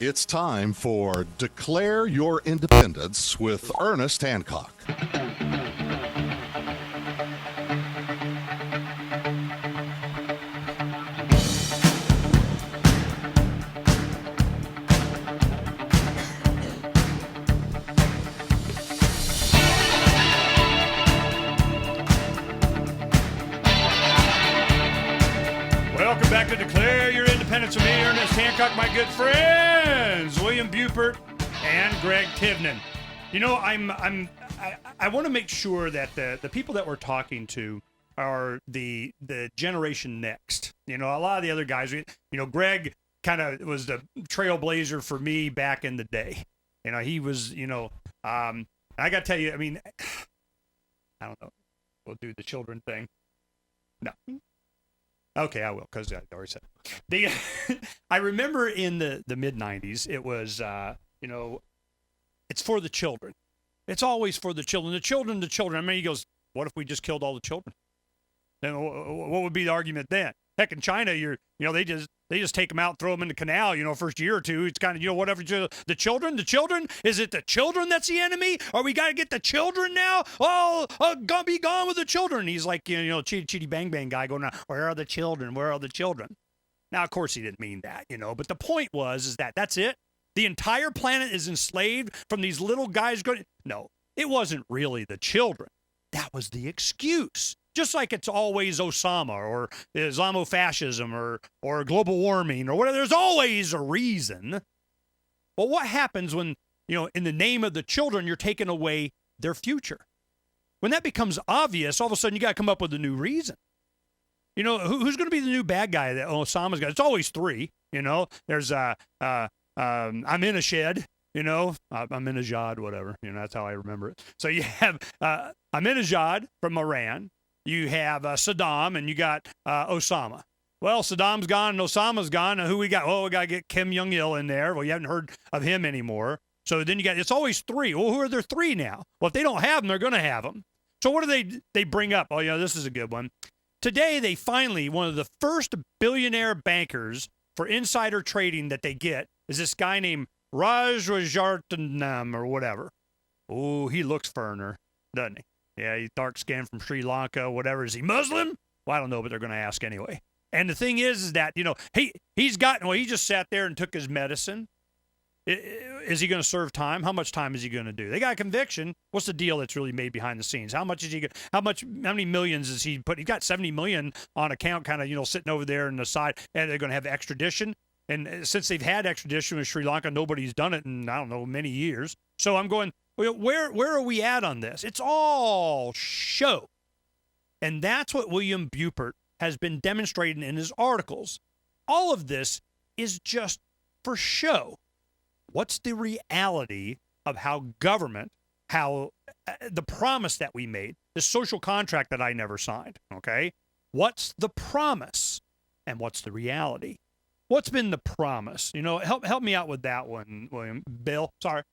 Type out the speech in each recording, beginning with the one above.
It's time for Declare Your Independence with Ernest Hancock. Welcome back to Declare Your Independence with me, Ernest Hancock, my good friends, William Buppert and Gregg Tivnan. You know, I want to make sure that the people that we're talking to are the generation next. You know, a lot of the other guys, Gregg kind of was the trailblazer for me back in the day. You know, he was, I got to tell you, I mean, I don't know. We'll do the children thing. No. Okay, I will, because I already said it. I remember in the mid-'90s, it was, it's for the children. It's always for the children. The children. I mean, he goes, what if we just killed all the children? Then what would be the argument then? Heck, in China, they just take them out and throw them in the canal, first year or two. It's kind of, whatever. The children? Is it the children that's the enemy? Or we got to get the children now? Be gone with the children. He's like, Chitty Bang Bang guy going, where are the children? Where are the children? Now, of course, he didn't mean that, but the point is that that's it. The entire planet is enslaved from these little guys going. No, it wasn't really the children. That was the excuse. Just like it's always Osama or Islamofascism or global warming or whatever. There's always a reason. Well, what happens when, in the name of the children, you're taking away their future? When that becomes obvious, all of a sudden you got to come up with a new reason. Who's going to be the new bad guy that Osama's got? It's always three. There's I'm in a shed. Ahmadinejad, whatever. That's how I remember it. So you have Ahmadinejad from Iran. You have Saddam, and you got Osama. Well, Saddam's gone, and Osama's gone. And who we got? Well, we got to get Kim Jong-il in there. Well, you haven't heard of him anymore. So then it's always three. Well, who are there three now? Well, if they don't have them, they're going to have them. So what do they bring up? Oh, this is a good one. Today, they finally, one of the first billionaire bankers for insider trading that they get is this guy named Rajaratnam or whatever. Oh, he looks foreigner, doesn't he? Yeah, he's dark skinned from Sri Lanka, whatever. Is he Muslim? Well, I don't know, but they're going to ask anyway. And the thing is that, he just sat there and took his medicine. Is he going to serve time? How much time is he going to do? They got a conviction. What's the deal that's really made behind the scenes? How many millions is he put? He's got 70 million on account, kind of, sitting over there on the side, and they're going to have extradition. And since they've had extradition with Sri Lanka, nobody's done it in, I don't know, many years. So I'm going, where are we at on this? It's all show. And that's what William Buppert has been demonstrating in his articles. All of this is just for show. What's the reality of how government, the promise that we made, the social contract that I never signed, okay? What's the promise and what's the reality? What's been the promise? Help me out with that one, William. Bill, sorry.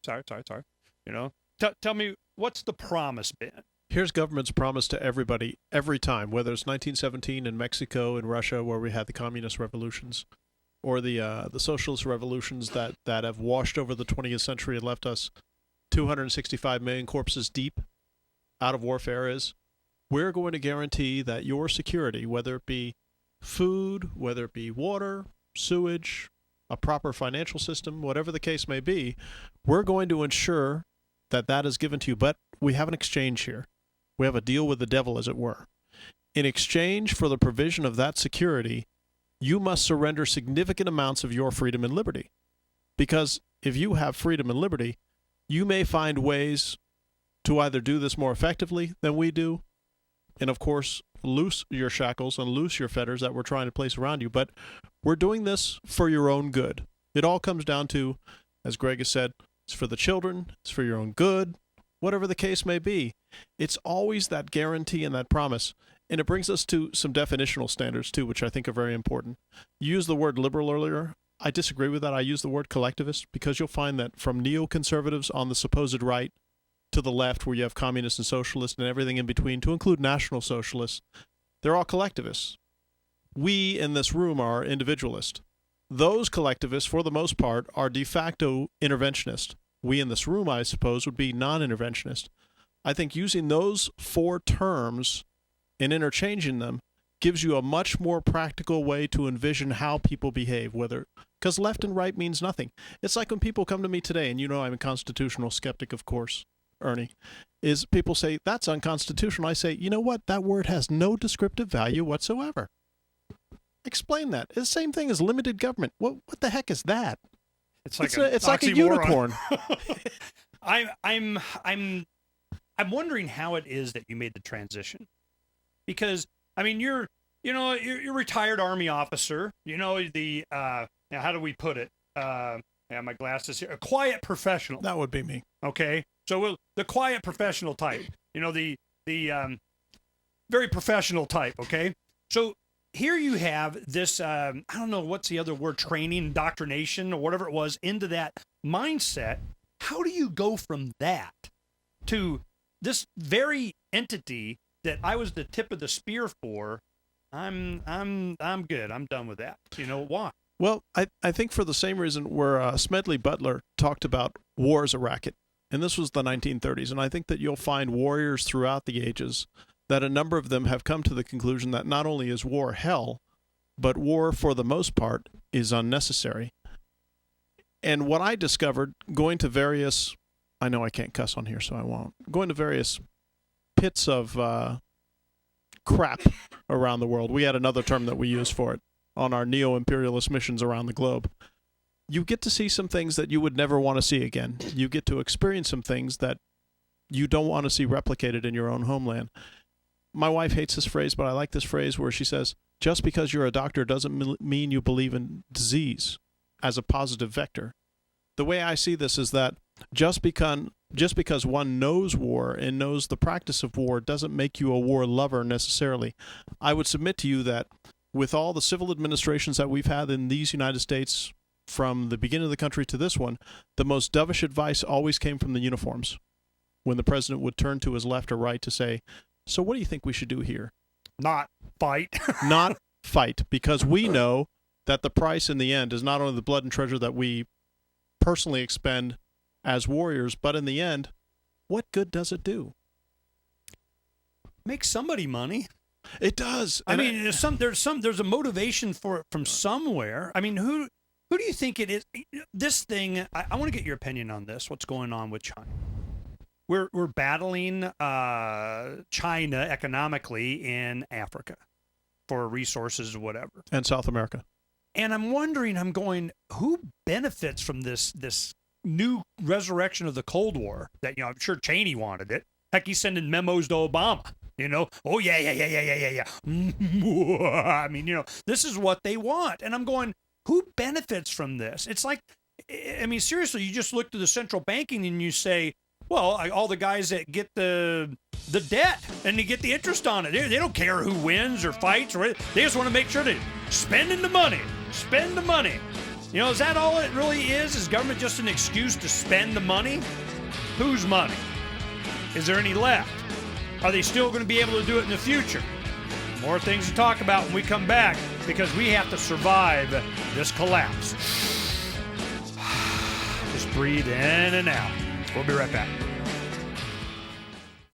Tell me, what's the promise been? Here's government's promise to everybody every time, whether it's 1917 in Mexico and Russia where we had the communist revolutions, or the socialist revolutions that have washed over the 20th century and left us 265 million corpses deep out of warfare, is we're going to guarantee that your security, whether it be food, whether it be water, sewage, a proper financial system, whatever the case may be, we're going to ensure that is given to you. But we have an exchange here. We have a deal with the devil, as it were. In exchange for the provision of that security, you must surrender significant amounts of your freedom and liberty. Because if you have freedom and liberty, you may find ways to either do this more effectively than we do, and of course, loose your shackles and loose your fetters that we're trying to place around you. But we're doing this for your own good. It all comes down to, as Gregg has said, it's for the children, it's for your own good, whatever the case may be. It's always that guarantee and that promise. And it brings us to some definitional standards, too, which I think are very important. You used the word liberal earlier. I disagree with that. I use the word collectivist because you'll find that from neoconservatives on the supposed right to the left, where you have communists and socialists and everything in between, to include national socialists, they're all collectivists. We in this room are individualists. those collectivists, for the most part, are de facto interventionist. We in this room, I suppose, would be non-interventionist. I think using those four terms and interchanging them gives you a much more practical way to envision how people behave, because left and right means nothing. It's like when people come to me today, and you know I'm a constitutional skeptic, of course, Ernie, is people say, that's unconstitutional. I say, you know what? That word has no descriptive value whatsoever. Explain that. It's the same thing as limited government. What the heck is that? It's like it's like a unicorn. I'm wondering how it is that you made the transition, because I mean you're a retired Army officer. You know how do we put it? Yeah, my glasses here. A quiet professional. That would be me. Okay, so the quiet professional type. You know the very professional type. Okay, so. Here you have this, I don't know, what's the other word, training, indoctrination, or whatever it was, into that mindset. How do you go from that to this very entity that I was the tip of the spear for? I'm good. I'm done with that. You know why? Well, I think for the same reason where Smedley Butler talked about war as a racket, and this was the 1930s, and I think that you'll find warriors throughout the ages that a number of them have come to the conclusion that not only is war hell, but war, for the most part, is unnecessary. And what I discovered going to various, I know I can't cuss on here, so I won't, going to various pits of crap around the world. We had another term that we used for it on our neo-imperialist missions around the globe. You get to see some things that you would never want to see again. You get to experience some things that you don't want to see replicated in your own homeland. My wife hates this phrase, but I like this phrase where she says, just because you're a doctor doesn't mean you believe in disease as a positive vector. The way I see this is that just because one knows war and knows the practice of war doesn't make you a war lover necessarily. I would submit to you that with all the civil administrations that we've had in these United States from the beginning of the country to this one, the most dovish advice always came from the uniforms, when the president would turn to his left or right to say, so what do you think we should do here? Not fight. Not fight, because we know that the price in the end is not only the blood and treasure that we personally expend as warriors, but in the end, what good does it do? Make somebody money. It does. I mean, there's a motivation for it from somewhere. I mean, who do you think it is? This thing, I want to get your opinion on this. What's going on with China? We're battling China economically in Africa for resources or whatever. And South America. And I'm wondering, who benefits from this new resurrection of the Cold War that, I'm sure Cheney wanted it. Heck, he's sending memos to Obama, Oh, yeah. I mean, this is what they want. And I'm going, who benefits from this? It's like, I mean, seriously, you just look to the central banking and you say, well, all the guys that get the debt and they get the interest on it, they don't care who wins or fights, or they just want to make sure they're spending the money. Spend the money. Is that all it really is? Is government just an excuse to spend the money? Whose money? Is there any left? Are they still going to be able to do it in the future? More things to talk about when we come back, because we have to survive this collapse. Just breathe in and out. We'll be right back.